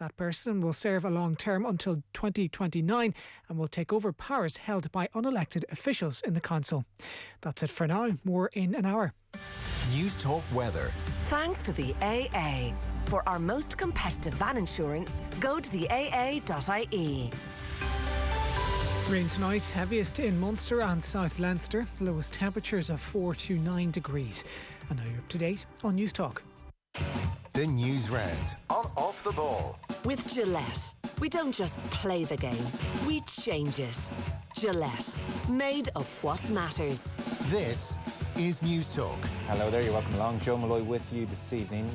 That person will serve a long term until 2029 and will take over powers held by unelected officials in the council. That's it for now. More in an hour. News Talk Weather. Thanks to the AA. For our most competitive van insurance, go to the aa.ie. Rain tonight, heaviest in Munster and South Leinster. Lowest temperatures of 4 to 9 degrees. And now you're up to date on News Talk. The Newsround on Off the Ball. With Gillette, we don't just play the game, we change it. Gillette, made of what matters. This is News Talk. Hello there, you're welcome along. Joe Malloy with you this evening.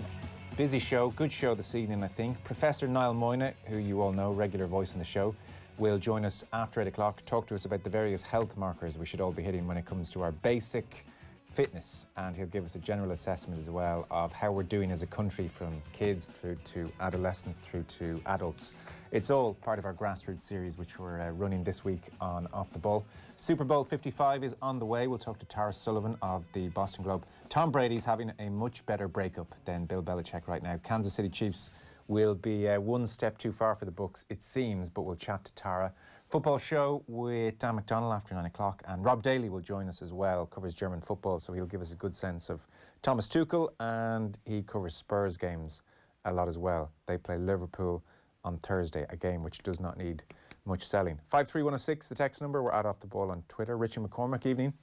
Busy show, good show this evening, I think. Professor Niall Moyna, who you all know, regular voice in the show, will join us after 8 o'clock, talk to us about the various health markers we should all be hitting when it comes to our basic fitness, and he'll give us a general assessment as well of how we're doing as a country, from kids through to adolescents through to adults. It's all part of our grassroots series which we're running this week on Off the Ball. Super Bowl 55 is on the way. We'll talk to Tara Sullivan of the Boston Globe. Tom Brady's having a much better breakup than Bill Belichick right now. Kansas City Chiefs will be one step too far for the Bucks, it seems, but we'll chat to Tara. Football show with Dan McDonnell after 9 o'clock, and Rob Daly will join us as well. Covers German football, so he'll give us a good sense of Thomas Tuchel, and he covers Spurs games a lot as well. They play Liverpool on Thursday, a game which does not need much selling. 53106, the text number. We're at Off the Ball on Twitter. Richie McCormack, evening.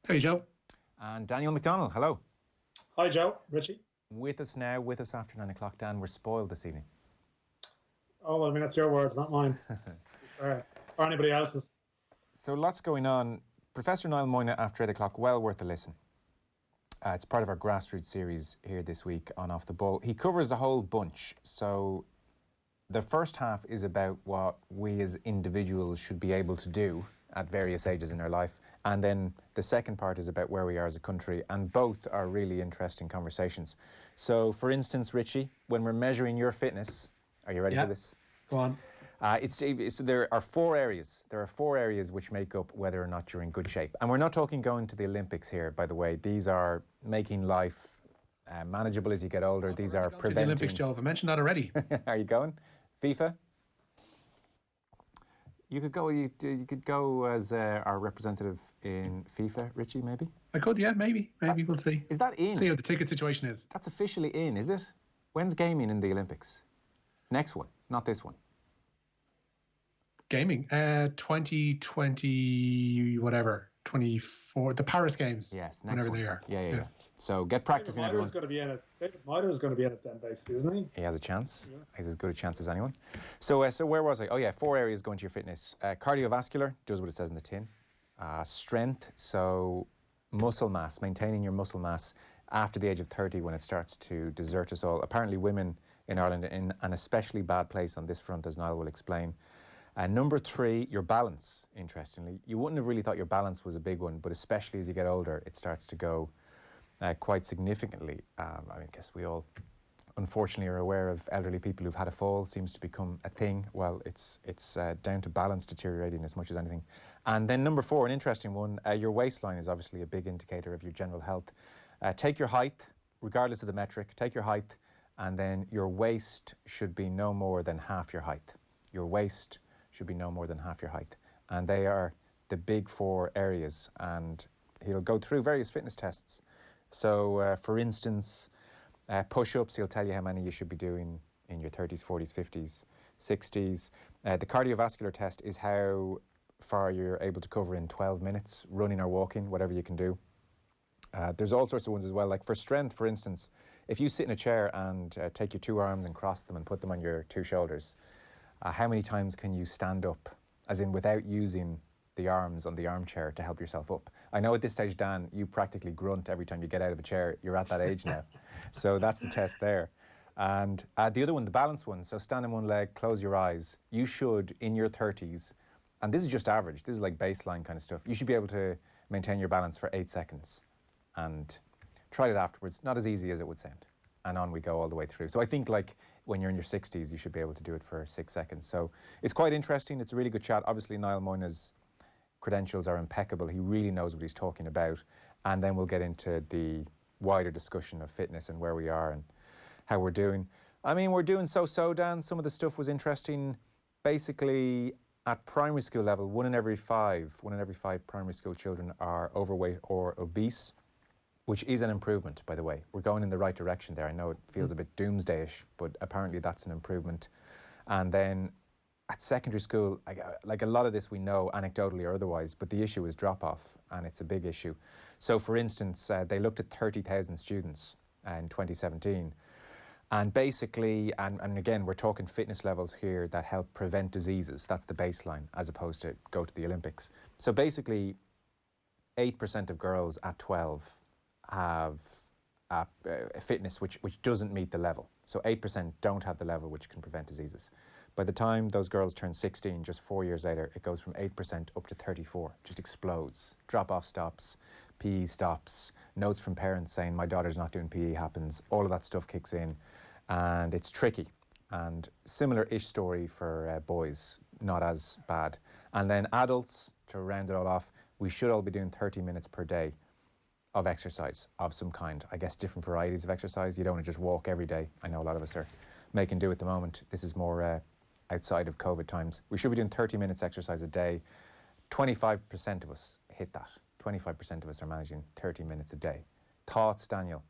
Hey, Joe. And Daniel McDonnell, hello. Hi, Joe. Richie. With us now, with us after 9 o'clock. Dan, we're spoiled this evening. Oh, well, I mean, that's your words, not mine. Or anybody else's. So lots going on. Professor Niall Moyna after 8 o'clock, well worth a listen. It's part of our grassroots series here this week on Off the Ball. He covers a whole bunch. So the first half is about what we as individuals should be able to do at various ages in our life. And then the second part is about where we are as a country. And both are really interesting conversations. So, for instance, Richie, when we're measuring your fitness, are you ready for this? Go on. So there are 4 areas. There are 4 areas which make up whether or not you're in good shape. And we're not talking going to the Olympics here, by the way. These are making life manageable as you get older. These are preventing... The Olympics, Joe. I mentioned that already. Are you going? FIFA? You could go. You could go as our representative in FIFA, Richie. Maybe. I could. Yeah, maybe. Maybe we'll see. Is that in? See how the ticket situation is. That's officially in, is it? When's gaming in the Olympics? Next one, not this one. Gaming, 2020 whatever, 24, the Paris Games. Yes, next whenever one. they are. Yeah. So get practicing, everyone. David Mider's going to be in it then, basically, isn't he? He has a chance. Yeah. He's as good a chance as anyone. So where was I? Oh yeah, 4 areas going to your fitness. Cardiovascular, does what it says in the tin. Strength, so muscle mass, maintaining your muscle mass after the age of 30 when it starts to desert us all. Apparently women in Ireland are in an especially bad place on this front, as Niall will explain. Number 3, your balance, interestingly. You wouldn't have really thought your balance was a big one, but especially as you get older, it starts to go quite significantly. I guess we all, unfortunately, are aware of elderly people who've had a fall. Seems to become a thing. Well, it's down to balance deteriorating as much as anything. And then number 4, an interesting one, your waistline is obviously a big indicator of your general health. Take your height, regardless of the metric, take your height, and then your waist should be no more than half your height. Your waist should be no more than half your height. And they are the big 4 areas. And he'll go through various fitness tests. So, for instance, push-ups, he'll tell you how many you should be doing in your 30s, 40s, 50s, 60s. The cardiovascular test is how far you're able to cover in 12 minutes, running or walking, whatever you can do. There's all sorts of ones as well. Like for strength, for instance, if you sit in a chair and take your 2 arms and cross them and put them on your 2 shoulders, how many times can you stand up, as in without using the arms on the armchair to help yourself up? I know at this stage, Dan, you practically grunt every time you get out of a chair. You're at that age now. So that's the test there. And the other one, the balance one, so stand on one leg, close your eyes. You should, in your 30s, and this is just average, this is like baseline kind of stuff, you should be able to maintain your balance for 8 seconds. And try it afterwards. Not as easy as it would sound. And on we go all the way through. So I think like when you're in your 60s, you should be able to do it for 6 seconds. So it's quite interesting. It's a really good chat. Obviously, Niall Moyna's credentials are impeccable. He really knows what he's talking about. And then we'll get into the wider discussion of fitness and where we are and how we're doing. I mean, we're doing so-so, Dan. Some of the stuff was interesting. Basically, at primary school level, one in every five primary school children are overweight or obese, which is an improvement, by the way. We're going in the right direction there. I know it feels a bit doomsdayish, but apparently that's an improvement. And then at secondary school, like a lot of this we know anecdotally or otherwise, but the issue is drop-off, and it's a big issue. So, for instance, they looked at 30,000 students in 2017. And basically, and again, we're talking fitness levels here that help prevent diseases. That's the baseline, as opposed to go to the Olympics. So basically, 8% of girls at 12 have a fitness which doesn't meet the level. So 8% don't have the level which can prevent diseases. By the time those girls turn 16, just 4 years later, it goes from 8% up to 34, just explodes. Drop-off stops, PE stops, notes from parents saying, my daughter's not doing PE happens, all of that stuff kicks in, and it's tricky. And similar-ish story for boys, not as bad. And then adults, to round it all off, we should all be doing 30 minutes per day of exercise of some kind. I guess different varieties of exercise. You don't want to just walk every day. I know a lot of us are making do at the moment. This is more outside of COVID times. We should be doing 30 minutes exercise a day. 25% of us hit that. 25% of us are managing 30 minutes a day. Thoughts, Daniel?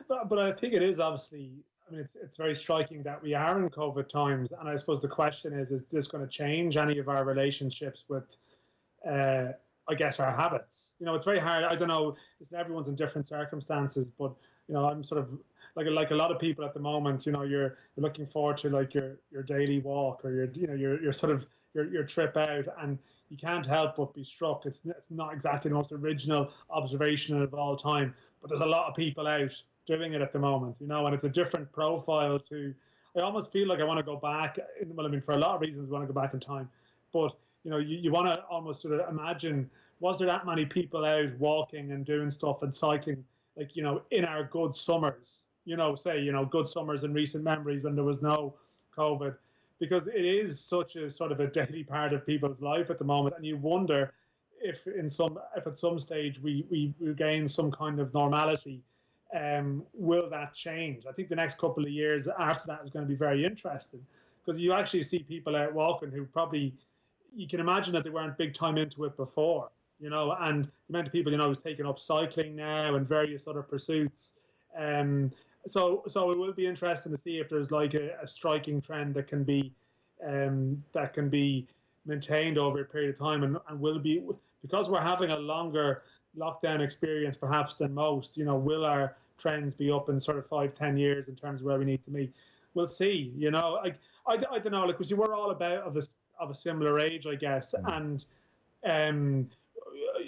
But I think it is obviously, I mean, it's very striking that we are in COVID times. And I suppose the question is this going to change any of our relationships with, I guess, our habits? You know, it's very hard. I don't know, everyone's in different circumstances, but, you know, I'm sort of like a lot of people at the moment, you know, you're looking forward to like your daily walk or your sort of your trip out, and you can't help but be struck. It's not exactly the most original observation of all time, but there's a lot of people out doing it at the moment, you know, and it's a different profile to, I almost feel like I want to go back. Well, I mean, for a lot of reasons, we want to go back in time, but, you know, you want to almost sort of imagine, was there that many people out walking and doing stuff and cycling, like, you know, in our good summers, you know, say, you know, good summers in recent memories when there was no COVID, because it is such a sort of a daily part of people's life at the moment. And you wonder if at some stage we gain some kind of normality, will that change? I think the next couple of years after that is going to be very interesting, because you actually see people out walking who probably, you can imagine that they weren't big time into it before, you know, and the amount of people, you know, who's taking up cycling now and various other pursuits. So it will be interesting to see if there's like a striking trend that can be maintained over a period of time, and will be, because we're having a longer lockdown experience perhaps than most, you know, will our trends be up in sort of 5-10 years in terms of where we need to be? We'll see, you know. I don't know, like, because we're all about of a similar age, I guess, and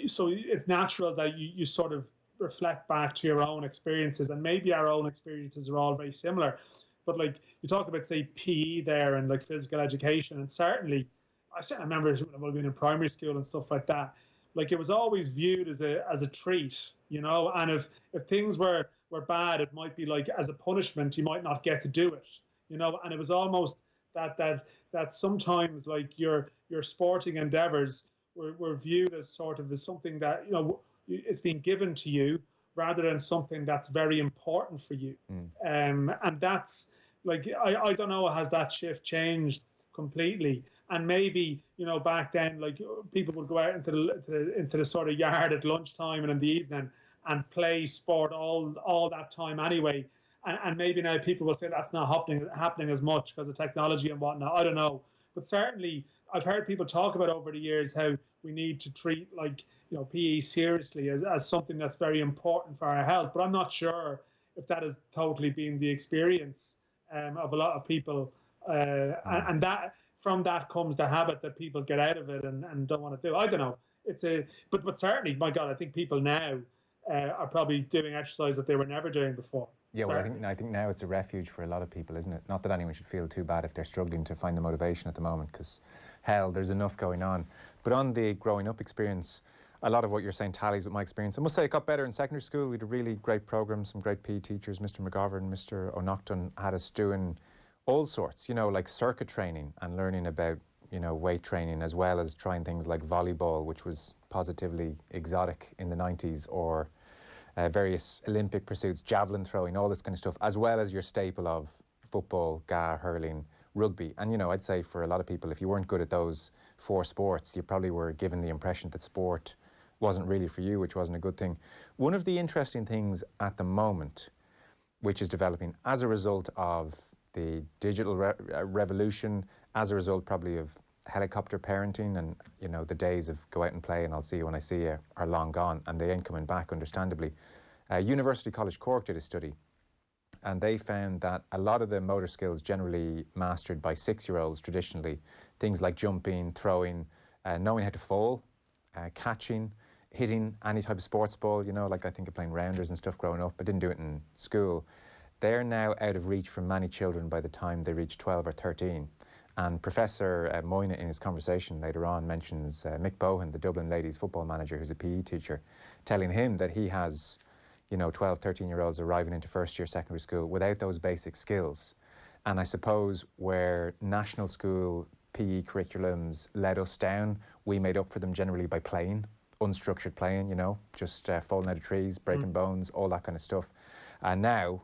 so it's natural that you sort of reflect back to your own experiences, and maybe our own experiences are all very similar. But like you talk about, say, PE there and like physical education, and certainly I remember when being in primary school and stuff like that, like it was always viewed as a treat, you know, and if things were bad, it might be like as a punishment, you might not get to do it, you know, and it was almost that sometimes like your sporting endeavors were viewed as sort of as something that, you know, it's been given to you rather than something that's very important for you. And that's like, I don't know, has that shift changed completely? And maybe, you know, back then, like people would go out into the sort of yard at lunchtime and in the evening and play sport all that time anyway. And maybe now people will say that's not happening as much because of technology and whatnot. I don't know. But certainly I've heard people talk about over the years how we need to treat, like, you know, PE seriously as something that's very important for our health. But I'm not sure if that has totally been the experience of a lot of people. And that from that comes the habit that people get out of it and don't want to do. I don't know. But certainly, my God, I think people now are probably doing exercise that they were never doing before. Yeah, well, I think now it's a refuge for a lot of people, isn't it? Not that anyone should feel too bad if they're struggling to find the motivation at the moment, because, hell, there's enough going on. But on the growing up experience, a lot of what you're saying tallies with my experience. I must say it got better in secondary school. We had a really great program, some great PE teachers. Mr. McGovern, Mr. O'Nocton had us doing all sorts, you know, like circuit training and learning about, you know, weight training, as well as trying things like volleyball, which was positively exotic in the 90s, or various Olympic pursuits, javelin throwing, all this kind of stuff, as well as your staple of football, hurling, rugby. And, you know, I'd say for a lot of people, if you weren't good at those 4 sports, you probably were given the impression that sport wasn't really for you, which wasn't a good thing. One of the interesting things at the moment, which is developing as a result of the digital revolution, as a result probably of helicopter parenting, and, you know, the days of go out and play and I'll see you when I see you are long gone, and they ain't coming back, understandably. University College Cork did a study, and they found that a lot of the motor skills generally mastered by 6-year-olds traditionally, things like jumping, throwing, knowing how to fall, catching, hitting any type of sports ball, you know, like I think of playing rounders and stuff growing up. I didn't do it in school. They're now out of reach for many children by the time they reach 12 or 13. And Professor Moyna, in his conversation later on, mentions Mick Bohan, the Dublin ladies football manager, who's a PE teacher, telling him that he has, you know, 12, 13-year-olds arriving into first year secondary school without those basic skills. And I suppose where national school PE curriculums let us down, we made up for them generally by playing, unstructured playing, you know, just falling out of trees, breaking bones, all that kind of stuff. And now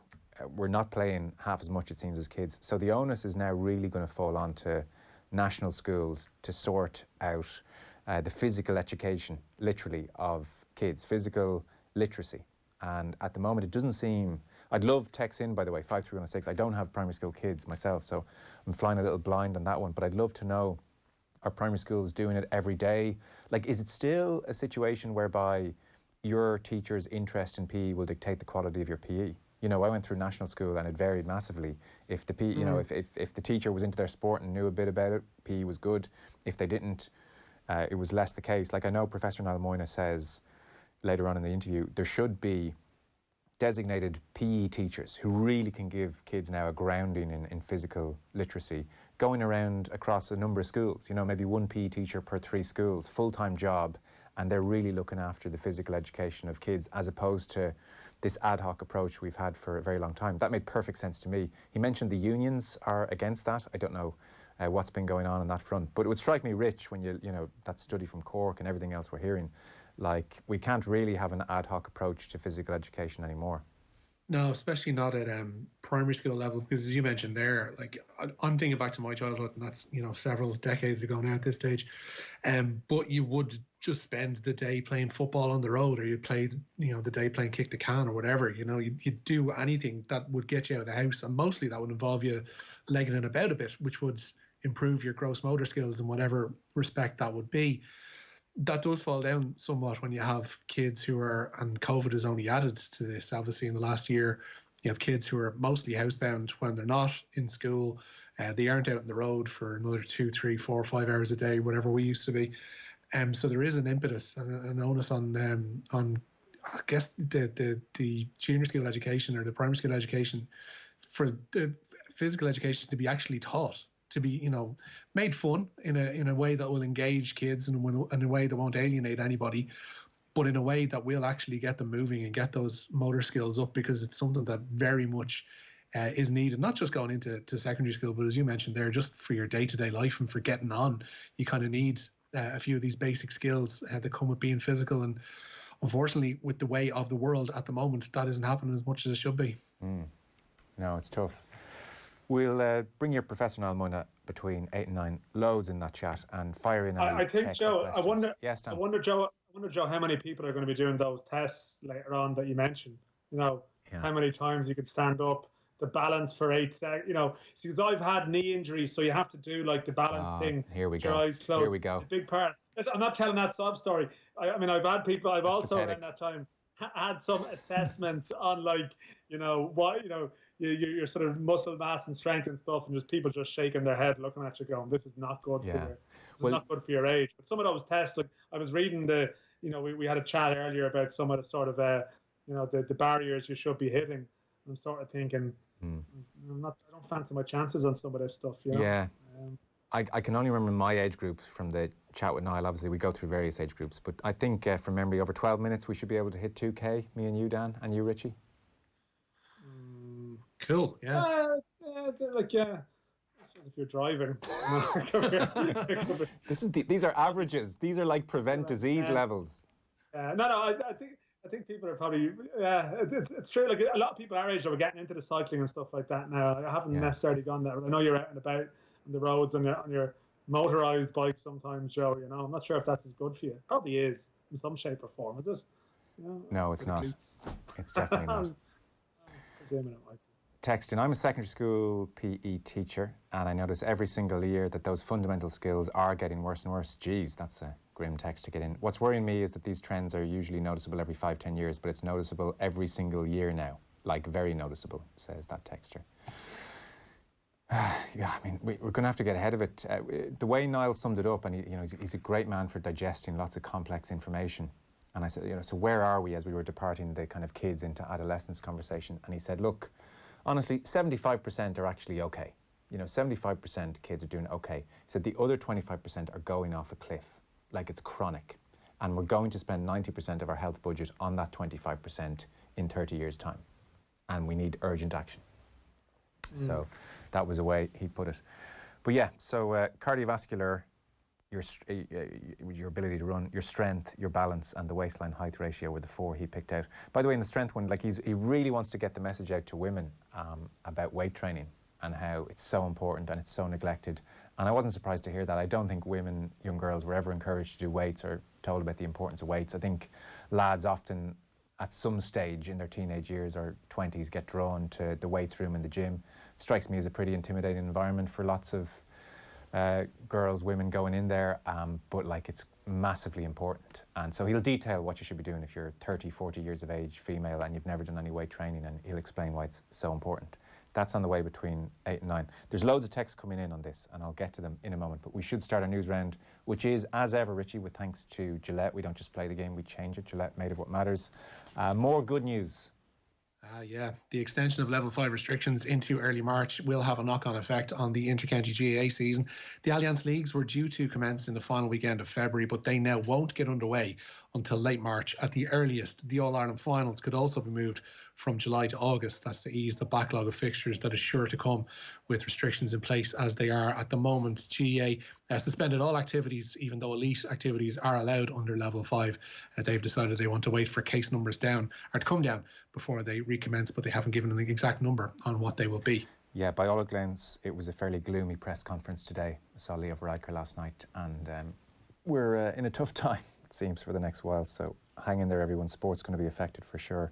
we're not playing half as much, it seems, as kids. So the onus is now really going to fall onto national schools to sort out the physical education, literally, of kids, physical literacy. And at the moment, it doesn't seem... I'd love text in, by the way, 53106. I don't have primary school kids myself, so I'm flying a little blind on that one. But I'd love to know, are primary schools doing it every day? Like, is it still a situation whereby your teacher's interest in PE will dictate the quality of your PE? You know, I went through national school and it varied massively. If the PE, you know, if the teacher was into their sport and knew a bit about it, PE was good. If they didn't, it was less the case. Like, I know Professor Moyna says later on in the interview, there should be designated PE teachers who really can give kids now a grounding in physical literacy, going around across a number of schools, you know, maybe 1 PE teacher per 3 schools, full-time job, and they're really looking after the physical education of kids, as opposed to this ad hoc approach we've had for a very long time. That made perfect sense to me. He mentioned the unions are against that. I don't know what's been going on that front, but it would strike me, Rich, when you know, that study from Cork and everything else we're hearing, like, we can't really have an ad hoc approach to physical education anymore. No, especially not at primary school level, because as you mentioned there, like, I'm thinking back to my childhood, and that's, you know, several decades ago now at this stage. But you would just spend the day playing football on the road, or you played, you know, the day playing kick the can or whatever. You know, you'd do anything that would get you out of the house, and mostly that would involve you legging it about a bit, which would improve your gross motor skills in whatever respect that would be. That does fall down somewhat when you have kids who are, and COVID has only added to this, obviously, in the last year. You have kids who are mostly housebound when they're not in school. They aren't out on the road for another 2, 3, 4, 5 hours a day, whatever we used to be. So there is an impetus and an onus on I guess, the junior school education or the primary school education, for the physical education to be actually taught, to be, you know, made fun in a way that will engage kids and in a way that won't alienate anybody, but in a way that will actually get them moving and get those motor skills up, because it's something that very much is needed, not just going into secondary school, but as you mentioned there, just for your day-to-day life and for getting on. You kind of need a few of these basic skills that come with being physical, and unfortunately, with the way of the world at the moment, that isn't happening as much as it should be. No, it's tough. We'll bring your Professor Moyna between 8 and 9, loads in that chat, and fire in. I think, Joe, I wonder, yes, Tom. I wonder, Joe, how many people are going to be doing those tests later on that you mentioned. You know, how many times you could stand up, the balance for 8 seconds. You know, because I've had knee injuries, so you have to do like the balance thing. Here we your go. eyes closed. Here we go. It's a big part. Listen, I'm not telling that sob story. I mean, I've had people. I've That's also pathetic. around that time had some assessments on, like, you know, what, you know, your sort of muscle mass and strength and stuff, and just people just shaking their head, looking at you, going, "This is not good for you. This is not good for your age." But some of those tests, like, I was reading you know, we had a chat earlier about some of the sort of, you know, the barriers you should be hitting. I'm sort of thinking, I don't fancy my chances on some of this stuff. You know? Yeah. I can only remember my age group from the chat with Niall. Obviously, we go through various age groups, but I think from memory, over 12 minutes, we should be able to hit 2K, me and you, Dan, and you, Richie. Cool, yeah. Like, yeah. I suppose if you're driving. These are averages. These are like prevent disease levels. No, I think I think people are probably, yeah, it's true. Like a lot of people our age are getting into the cycling and stuff like that now. I haven't necessarily gone there. I know you're out and about on the roads on your motorized bike sometimes, Joe. You know, I'm not sure if that's as good for you. It probably is in some shape or form. Is it? You know, No, it's not. It's definitely not. I'm presuming it might be. Texting, I'm a secondary school PE teacher, and I notice every single year that those fundamental skills are getting worse and worse. Geez, that's a grim text to get in. What's worrying me is that these trends are usually noticeable every 5-10 years, but it's noticeable every single year now. Like, very noticeable, says that texter. Yeah, I mean, we're going to have to get ahead of it. The way Niall summed it up, and he's a great man for digesting lots of complex information. And I said, so where are we as we were departing the kind of kids into adolescence conversation? And he said, look, honestly, 75% are actually okay. 75% kids are doing okay. He said the other 25% are going off a cliff, like it's chronic. And we're going to spend 90% of our health budget on that 25% in 30 years' time. And we need urgent action. So that was the way he put it. But yeah, so cardiovascular, your ability to run, your strength, your balance, and the waistline height ratio were the 4 he picked out. By the way, in the strength one, like he really wants to get the message out to women about weight training and how it's so important and it's so neglected. And I wasn't surprised to hear that. I don't think women, young girls, were ever encouraged to do weights or told about the importance of weights. I think lads often, at some stage in their teenage years or 20s, get drawn to the weights room in the gym. It strikes me as a pretty intimidating environment for lots of girls, women going in there, but like it's massively important. And so he'll detail what you should be doing if you're 30, 40 years of age, female, and you've never done any weight training, and he'll explain why it's so important. That's on the way between 8 and 9. There's loads of texts coming in on this, and I'll get to them in a moment, but we should start our news round, which is, as ever, Richie, with thanks to Gillette. We don't just play the game, we change it. Gillette, made of what matters. More good news. Yeah, the extension of level 5 restrictions into early March will have a knock-on effect on the inter-county GAA season. The Allianz Leagues were due to commence in the final weekend of February, but they now won't get underway until late March. At the earliest, the All-Ireland finals could also be moved from July to August. That's to ease the backlog of fixtures that is sure to come with restrictions in place as they are at the moment. GAA suspended all activities, even though elite activities are allowed under level 5. They've decided they want to wait for case numbers to come down before they recommence, but they haven't given an exact number on what they will be. Yeah, by all accounts, it was a fairly gloomy press conference today. I saw Leo Varadkar last night, and we're in a tough time, it seems, for the next while. So hang in there, everyone. Sport's going to be affected for sure.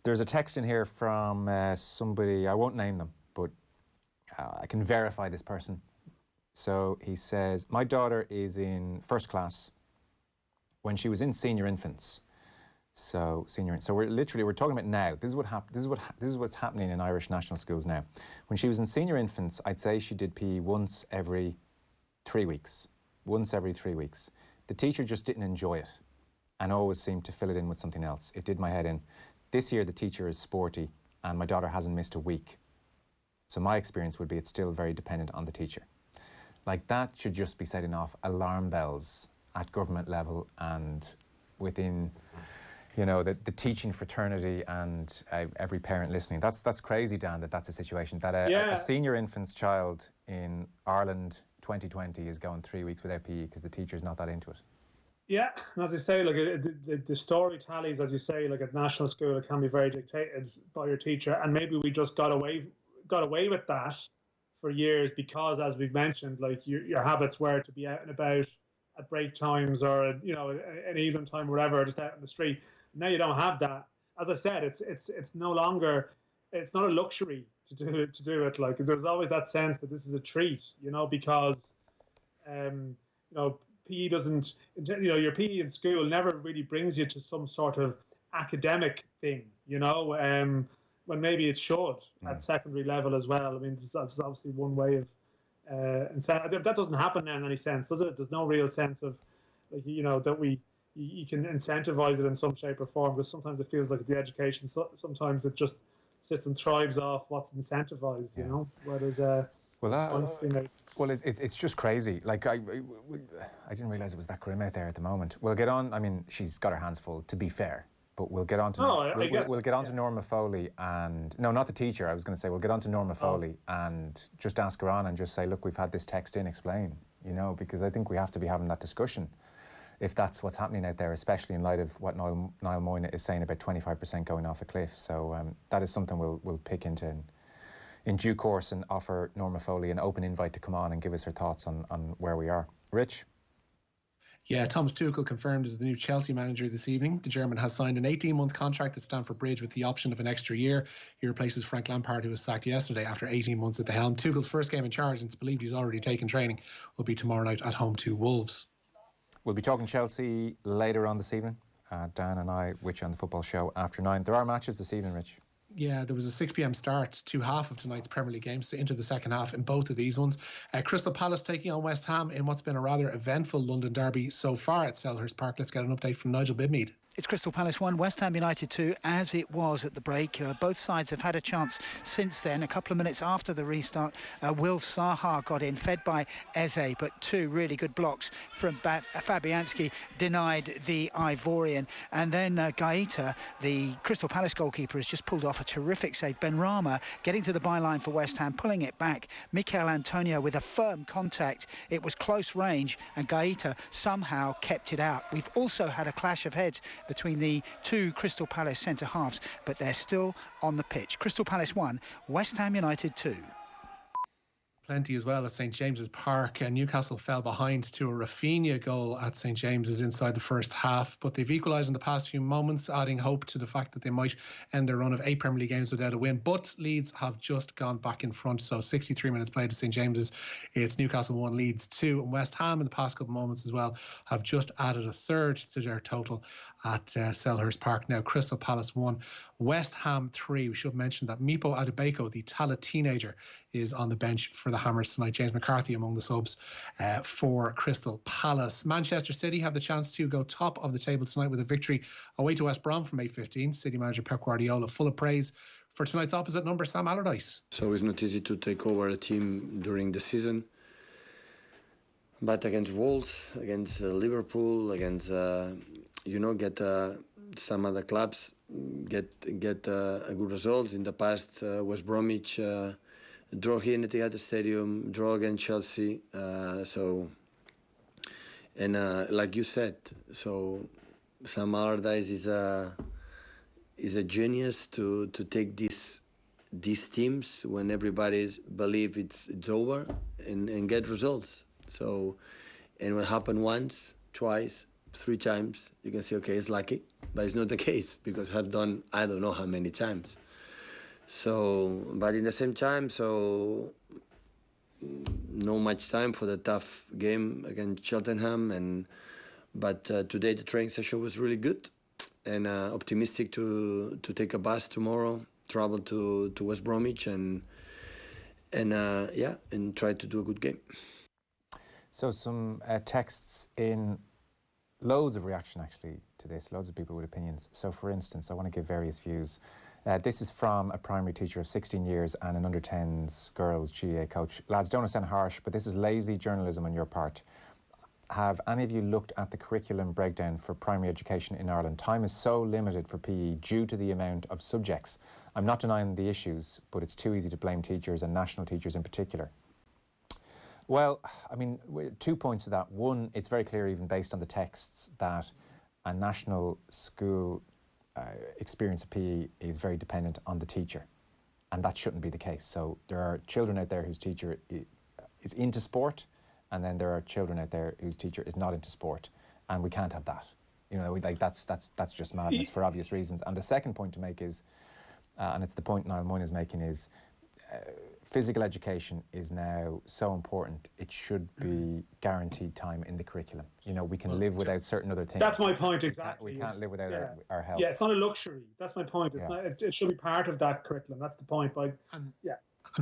There's a text in here from somebody, I won't name them, but I can verify this person. So he says, my daughter is in first class when she was in senior infants. So we're talking about now. This is what's happening in Irish national schools now. When she was in senior infants, I'd say she did PE once every 3 weeks. Once every 3 weeks. The teacher just didn't enjoy it and always seemed to fill it in with something else. It did my head in. This year the teacher is sporty and my daughter hasn't missed a week. So my experience would be it's still very dependent on the teacher. Like that should just be setting off alarm bells at government level and within, the teaching fraternity and every parent listening. That's crazy, Dan, that's a situation. That a senior infant's child in Ireland 2020 is going 3 weeks without PE because the teacher's not that into it. Yeah, and as I say, like the story tallies, as you say, like at national school, it can be very dictated by your teacher, and maybe we just got away with that for years because, as we've mentioned, like your habits were to be out and about at break times or an even time or whatever, just out in the street. Now you don't have that. As I said, it's no longer, it's not a luxury to do it. Like there's always that sense that this is a treat, because PE doesn't, your PE in school never really brings you to some sort of academic thing, when maybe it should at secondary level as well. I mean, that's obviously one way of, that doesn't happen now in any sense, does it? There's no real sense of, like, that you can incentivize it in some shape or form, because sometimes it feels like the education, sometimes it just, system thrives off what's incentivized, whereas, well, it's just crazy. Like, I didn't realise it was that grim out there at the moment. We'll get on, I mean, she's got her hands full, to be fair, but we'll get on to, we'll get on to Norma Foley and, no, not the teacher, I was going to say, we'll get on to Norma Foley and just ask her on and just say, look, we've had this text in, explain, because I think we have to be having that discussion. if that's what's happening out there, especially in light of what Niall Moyna is saying about 25% going off a cliff. So that is something we'll pick into in due course and offer Norma Foley an open invite to come on and give us her thoughts on where we are. Rich? Yeah, Thomas Tuchel confirmed as the new Chelsea manager this evening. The German has signed an 18-month contract at Stamford Bridge with the option of an extra year. He replaces Frank Lampard, who was sacked yesterday after 18 months at the helm. Tuchel's first game in charge, and it's believed he's already taken training, will be tomorrow night at home to Wolves. We'll be talking Chelsea later on this evening. Dan and I with you on the football show after 9. There are matches this evening, Rich. Yeah, there was a 6 p.m. start to half of tonight's Premier League games, so into the second half in both of these ones. Crystal Palace taking on West Ham in what's been a rather eventful London derby so far at Selhurst Park. Let's get an update from Nigel Bidmead. It's Crystal Palace 1, West Ham United 2, as it was at the break. Both sides have had a chance since then. A couple of minutes after the restart, Will Zaha got in, fed by Eze, but 2 really good blocks from Fabianski denied the Ivorian. And then Gaeta, the Crystal Palace goalkeeper, has just pulled off a terrific save. Benrahma getting to the byline for West Ham, pulling it back. Mikel Antonio with a firm contact. It was close range, and Gaeta somehow kept it out. We've also had a clash of heads between the 2 Crystal Palace centre-halves, but they're still on the pitch. Crystal Palace 1, West Ham United 2. Plenty as well at St James's Park. Newcastle fell behind to a Rafinha goal at St James's inside the first half, but they've equalised in the past few moments, adding hope to the fact that they might end their run of 8 Premier League games without a win. But Leeds have just gone back in front, so 63 minutes played at St James's. It's Newcastle 1, Leeds 2, and West Ham in the past couple of moments as well have just added a third to their total at Selhurst Park. Now Crystal Palace 1, West Ham 3. We should mention that Mipo Adebayo, the Tala teenager, is on the bench for the Hammers tonight. James McCarthy among the subs for Crystal Palace. Manchester City have the chance to go top of the table tonight with a victory away to West Brom from 8:15. City manager Pep Guardiola full of praise for tonight's opposite number, Sam Allardyce. So it's not easy to take over a team during the season, but against Wolves, against Liverpool, against get some other clubs get a good result. In the past, West Bromwich draw here in Etihad Stadium, draw against Chelsea. Like you said, so Sam Allardyce is a genius to take these teams when everybody believe it's over and get results. So, and when it happen once, twice, 3 times, you can say, okay, it's lucky, but it's not the case because I've done I don't know how many times. So, but in the same time, so no much time for the tough game against Cheltenham, but today the training session was really good, and optimistic to take a bus tomorrow, travel to West Bromwich, and try to do a good game. So some texts in. Loads of reaction actually to this, loads of people with opinions. So for instance, I want to give various views. This is from a primary teacher of 16 years and an under-10s girls GAA coach. Lads, don't sound harsh, but this is lazy journalism on your part. Have any of you looked at the curriculum breakdown for primary education in Ireland? Time is so limited for PE due to the amount of subjects. I'm not denying the issues, but it's too easy to blame teachers and national teachers in particular. Well, I mean, 2 points to that. One, it's very clear even based on the texts that a national school experience of PE is very dependent on the teacher, and that shouldn't be the case. So there are children out there whose teacher is into sport, and then there are children out there whose teacher is not into sport, and we can't have that. You know, that's just madness for obvious reasons. And the second point to make is, and it's the point Niall Moyna is making, is physical education is now so important, it should be guaranteed time in the curriculum. You know, we can live without certain other things. That's my point, exactly. We can't live without our health. Yeah, it's not a luxury. That's my point. It's not, it should be part of that curriculum. That's the point. And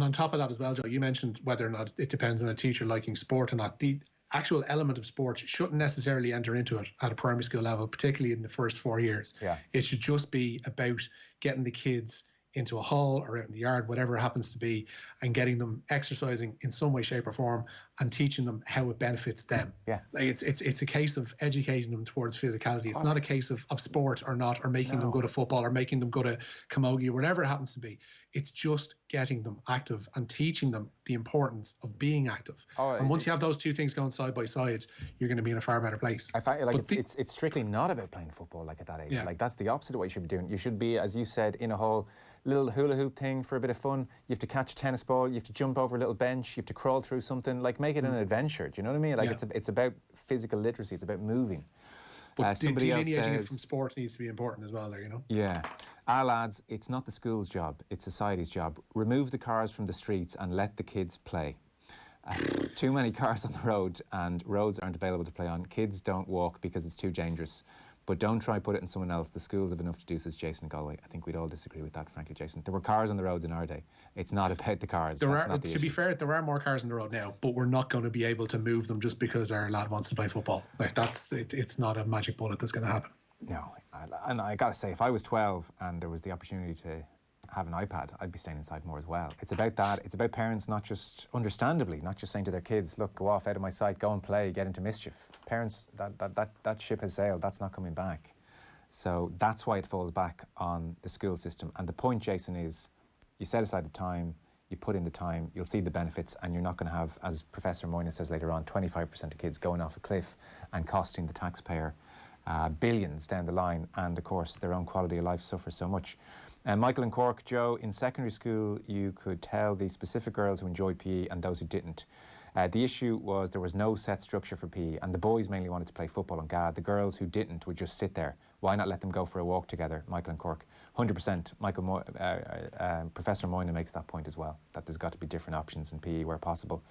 on top of that as well, Joe, you mentioned whether or not it depends on a teacher liking sport or not. The actual element of sport shouldn't necessarily enter into it at a primary school level, particularly in the first 4 years. Yeah. It should just be about getting the kids into a hall or out in the yard, whatever it happens to be, and getting them exercising in some way, shape or form and teaching them how it benefits them. Yeah. Like it's a case of educating them towards physicality. It's not a case of sport or not, or making them go to football or making them go to camogie or whatever it happens to be. It's just getting them active and teaching them the importance of being active. And once you have those two things going side by side, you're going to be in a far better place. I find it's strictly not about playing football like at that age. Yeah. Like that's the opposite of what you should be doing. You should be, as you said, in a whole little hula hoop thing for a bit of fun. You have to catch a tennis ball. You have to jump over a little bench. You have to crawl through something. Like make it an adventure. Do you know what I mean? Like it's about physical literacy. It's about moving. But delineating it from sport needs to be important as well there, you know? Yeah. Lads, it's not the school's job, it's society's job. Remove the cars from the streets and let the kids play. Too many cars on the road and roads aren't available to play on. Kids don't walk because it's too dangerous. But don't try put it in someone else. The schools have enough to do, says Jason in Galway. I think we'd all disagree with that, frankly, Jason. There were cars on the roads in our day. It's not about the cars. To be fair, there are more cars on the road now, but we're not going to be able to move them just because our lad wants to play football. Like it's not a magic bullet that's going to happen. No, and I got to say, if I was 12 and there was the opportunity to have an iPad, I'd be staying inside more as well. It's about that. It's about parents not just, understandably, not just saying to their kids, look, go off out of my sight, go and play, get into mischief. Parents, that ship has sailed. That's not coming back. So that's why it falls back on the school system. And the point, Jason, is you set aside the time, you put in the time, you'll see the benefits, and you're not going to have, as Professor Moynihan says later on, 25% of kids going off a cliff and costing the taxpayer billions down the line, and of course their own quality of life suffers so much. Michael and Cork, Joe, in secondary school you could tell the specific girls who enjoyed PE and those who didn't. The issue was there was no set structure for PE, and the boys mainly wanted to play football and GAD. The girls who didn't would just sit there. Why not let them go for a walk together, Michael and Cork? 100%. Professor Moynihan makes that point as well, that there's got to be different options in PE where possible,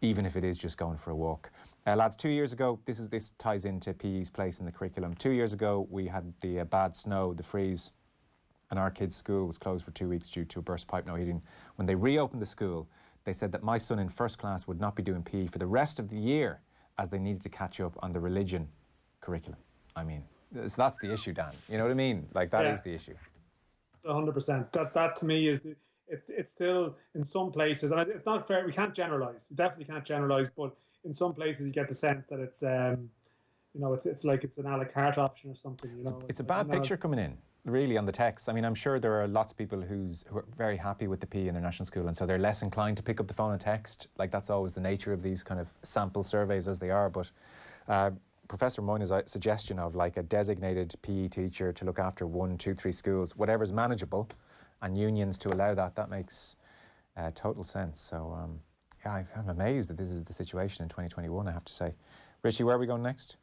even if it is just going for a walk. Lads, 2 years ago, this ties into PE's place in the curriculum. 2 years ago, we had the bad snow, the freeze, and our kids' school was closed for 2 weeks due to a burst pipe, no heating. When they reopened the school, they said that my son in first class would not be doing PE for the rest of the year as they needed to catch up on the religion curriculum. I mean, so that's the issue, Dan. You know what I mean? Like, that is the issue. 100%. That to me is it's still in some places, and it's not fair. We can't generalize. You definitely can't generalize, but in some places you get the sense that it's it's like it's an a la carte option or something. You know, it's a bad picture coming in, really, on the text. I mean, I'm sure there are lots of people who are very happy with the PE in their national school, and so they're less inclined to pick up the phone and text. Like, that's always the nature of these kind of sample surveys as they are. But Professor Moynihan's suggestion of like a designated PE teacher to look after 1, 2, 3 schools, whatever's manageable, and unions to allow that makes total sense. So I'm amazed that this is the situation in 2021, I have to say. Richie, where are we going next?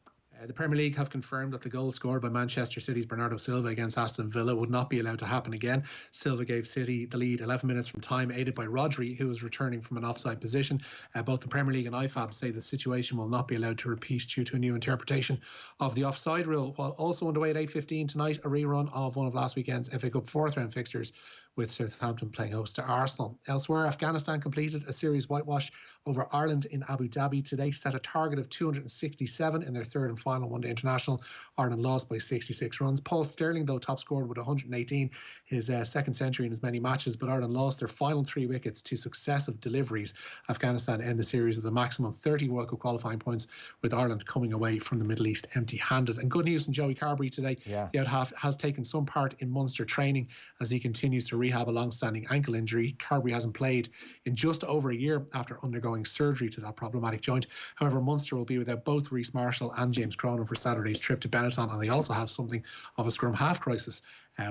The Premier League have confirmed that the goal scored by Manchester City's Bernardo Silva against Aston Villa would not be allowed to happen again. Silva gave City the lead 11 minutes from time, aided by Rodri, who was returning from an offside position. Both the Premier League and IFAB say the situation will not be allowed to repeat due to a new interpretation of the offside rule. While also underway at 8:15 tonight, a rerun of one of last weekend's FA Cup fourth round fixtures, with Southampton playing host to Arsenal. Elsewhere, Afghanistan completed a series whitewash over Ireland in Abu Dhabi today, set a target of 267 in their third and final one-day international. Ireland lost by 66 runs. Paul Sterling, though, top scored with 118, his second century in as many matches, but Ireland lost their final 3 wickets to successive deliveries. Afghanistan end the series with a maximum 30 World Cup qualifying points, with Ireland coming away from the Middle East empty-handed. And good news from Joey Carberry today. He has taken some part in Munster training as he continues to rehab a long-standing ankle injury. Carberry hasn't played in just over a year after undergoing surgery to that problematic joint. However, Munster will be without both Reece Marshall and James Cronin for Saturday's trip to Benetton, and they also have something of a scrum half crisis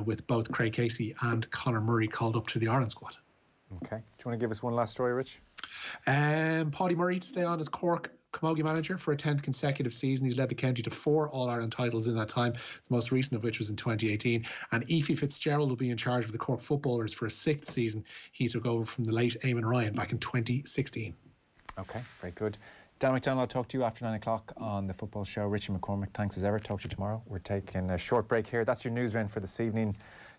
with both Craig Casey and Conor Murray called up to the Ireland squad. Okay. Do you want to give us one last story, Rich? Paddy Murray to stay on as Cork Camogie manager for a 10th consecutive season. He's led the county to 4 All-Ireland titles in that time, the most recent of which was in 2018. And Aoife Fitzgerald will be in charge of the Cork footballers for a 6th season. He took over from the late Eamon Ryan back in 2016. Okay, very good. Dan McDonnell, I'll talk to you after 9 o'clock on the football show. Richie McCormack, thanks as ever. Talk to you tomorrow. We're taking a short break here. That's your news round for this evening.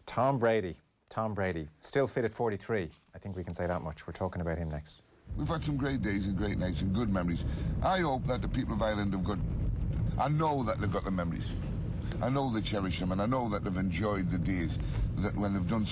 Tom Brady, still fit at 43. I think we can say that much. We're talking about him next. We've had some great days and great nights and good memories. I hope that the people of Ireland have got... I know that they've got the memories. I know they cherish them, and I know that they've enjoyed the days that when they've done